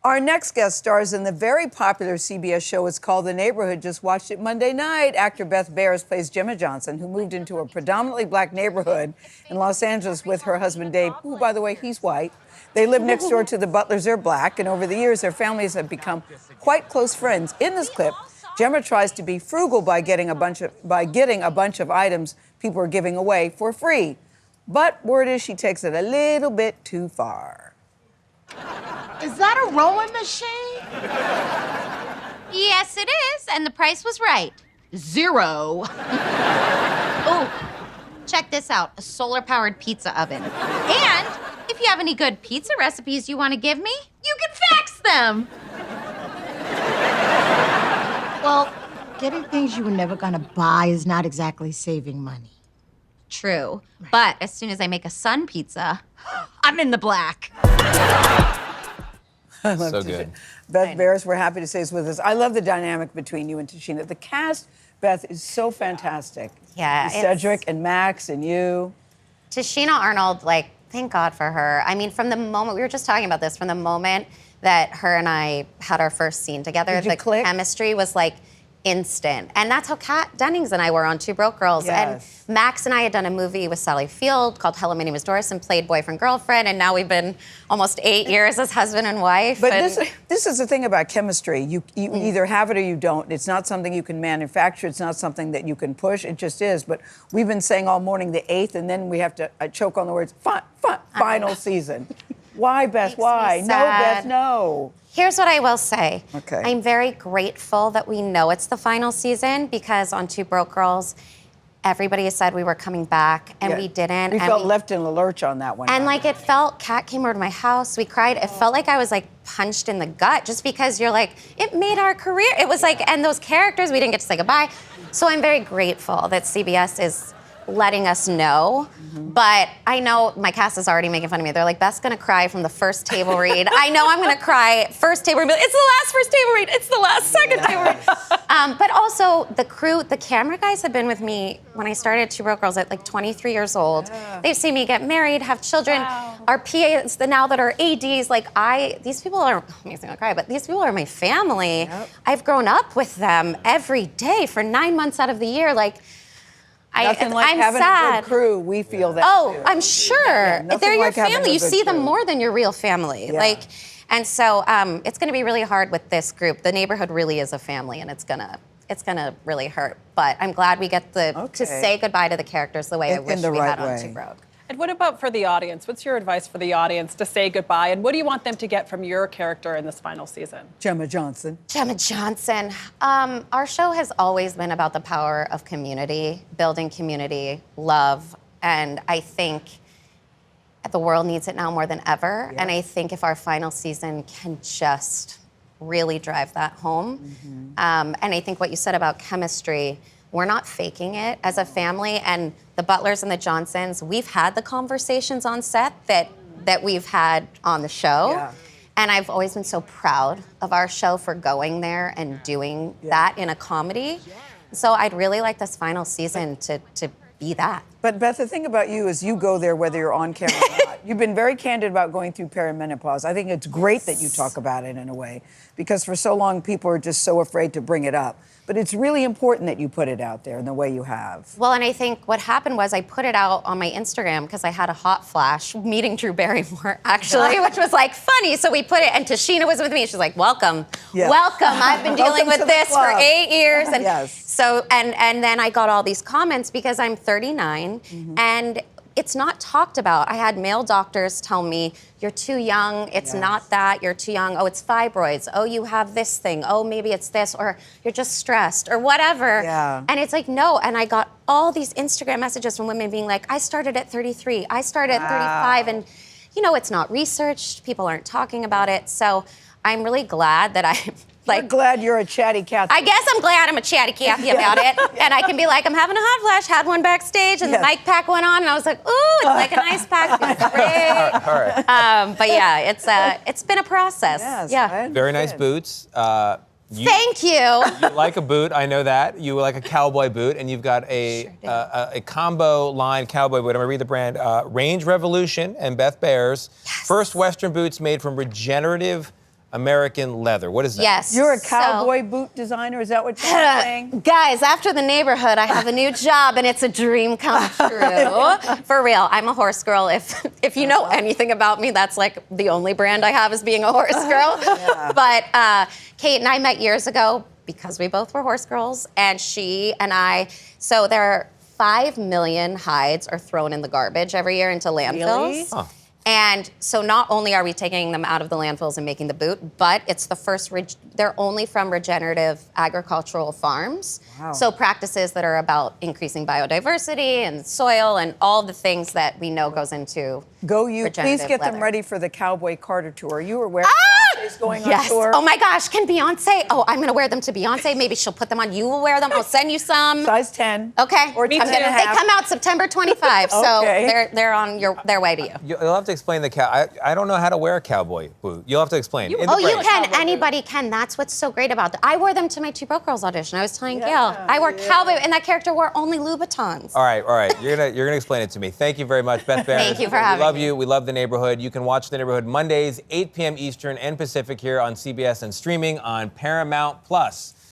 Our next guest stars in the very popular CBS show. It's called The Neighborhood. Just watched it Monday night. Actor Beth Behrs plays Gemma Johnson, who moved into a predominantly black neighborhood in Los Angeles with her husband Dave, who, by the way, he's white. They live next door to the Butlers. They're black, and over the years, their families have become quite close friends. In this clip, Gemma tries to be frugal by getting a bunch of items people are giving away for free. But word is she takes it a little bit too far. Is that a rowing machine? Yes, it is, and the price was right. Zero. Oh, check this out, a solar-powered pizza oven. And if you have any good pizza recipes you want to give me, you can fax them. Well, getting things you were never gonna buy is not exactly saving money. True, but as soon as I make a sun pizza, I'm in the black. So good. Beth Behrs, we're happy to say, is with us. I love the dynamic between you and Tashina. The cast, Beth, is so fantastic. Yeah. Cedric and Max and you. Tashina Arnold, like, thank God for her. I mean, from the moment, we were just talking about this, from the moment that her and I had our first scene together, the chemistry was like instant. And that's how Kat Dennings and I were on Two Broke Girls. Yes. And Max and I had done a movie with Sally Field called Hello, My Name is Doris, and played boyfriend, girlfriend, and now we've been almost 8 years as husband and wife. But this is the thing about chemistry. You either have it or you don't. It's not something you can manufacture. It's not something that you can push. It just is. But we've been saying all morning the 8th, and then we have to choke on the words, final season. Why, Beth? Why? No, Beth, no. Here's what I will say. Okay. I'm very grateful that we know it's the final season, because on Two Broke Girls, everybody said we were coming back, and we didn't. We felt left in the lurch on that one. And like, it felt, Kat came over to my house, we cried. It felt like I was like punched in the gut, just because you're like, it made our career. It was like, and those characters, we didn't get to say goodbye. So I'm very grateful that CBS is letting us know. But I know my cast is already making fun of me. They're like, Beth's gonna cry from the first table read. I know I'm gonna cry first table read. It's the last first table read. It's the last second table read. But also the crew, the camera guys have been with me when I started Two Broke Girls at like 23 years old. Yeah. They've seen me get married, have children. Wow. Our PAs, now that are ADs, like these people are, amazing, I'll cry, but these people are my family. Yep. I've grown up with them every day for 9 months out of the year. Like, Nothing like I'm having sad. a good crew. We feel that Oh, too. I'm sure. Yeah, they're your like family. You see them crew. more than your real family. Yeah. And so it's going to be really hard with this group. The Neighborhood really is a family, and it's gonna really hurt. But I'm glad we get to say goodbye to the characters the way I wish we had on Two Broke. And what about for the audience? What's your advice for the audience to say goodbye? And what do you want them to get from your character in this final season? Gemma Johnson. Gemma Johnson. Our show has always been about the power of community, building community, love. And I think the world needs it now more than ever. Yeah. And I think if our final season can just really drive that home. And I think what you said about chemistry, we're not faking it as a family. And the Butlers and the Johnsons, we've had the conversations on set that we've had on the show. Yeah. And I've always been so proud of our show for going there and doing that in a comedy. So I'd really like this final season to be that. But Beth, the thing about you is you go there whether you're on camera or not. You've been very candid about going through perimenopause. I think it's great that you talk about it in a way, because for so long people are just so afraid to bring it up. But it's really important that you put it out there in the way you have. Well, and I think what happened was I put it out on my Instagram because I had a hot flash meeting Drew Barrymore, actually, which was like funny. So we put it, and Tashina was with me. She's like, welcome, welcome. I've been dealing with this for 8 years. And so, and then I got all these comments because I'm 39 and it's not talked about. I had male doctors tell me, you're too young, it's not that, you're too young, oh, it's fibroids, oh, you have this thing, oh, maybe it's this, or you're just stressed, or whatever. Yeah. And it's like, no, and I got all these Instagram messages from women being like, I started at 33, I started at 35, and you know, it's not researched, people aren't talking about it, so I'm really glad that You're glad you're a chatty Cathy. I guess I'm glad I'm a chatty Cathy about it. And I can be like, I'm having a hot flash, had one backstage, and the mic pack went on, and I was like, ooh, it's like an ice pack, feels great. All right. But yeah, it's been a process. Yes, Very nice boots. Thank you. You like a boot, I know that. You like a cowboy boot, and you've got a combo line cowboy boot. I'm gonna read the brand. Range Revolution and Beth Behrs. First Western boots made from regenerative American leather. What is that? Yes. You're a So- cowboy boot designer. Is that what you're saying? Guys, after the neighborhood, I have a new job, and it's a dream come true. For real, I'm a horse girl. If you know anything about me, that's like the only brand I have is being a horse girl. But Kate and I met years ago because we both were horse girls, and she and I. So there are 5 million hides are thrown in the garbage every year into landfills. Really? Huh. And so not only are we taking them out of the landfills and making the boot, but it's the first, they're only from regenerative agricultural farms. Wow. So practices that are about increasing biodiversity and soil and all the things that we know goes into Go you. Please regenerative get them leather. ready for the Cowboy Carter tour. You were wearing Beyonce's going on Yes. tour. Oh my gosh, can Beyonce? Oh, I'm gonna wear them to Beyonce. Maybe she'll put them on. You will wear them. I'll send you some. Size 10. Okay. Or 10 and a They half. come out September 25, so Okay. they're on their way to you. You'll have to explain the cow. I don't know how to wear a cowboy boot. You'll have to explain. In the Oh, you break. can. Anybody can. That's what's so great about it. I wore them to my Two Broke Girls audition. I was telling Gayle, I wore cowboy, and that character wore only Louboutins. All right. You're gonna explain it to me. Thank you very much, Beth Behrs. Thank you for having We love me. you. We love The Neighborhood. You can watch The Neighborhood Mondays, 8 p.m. Eastern and Pacific here on CBS and streaming on Paramount Plus.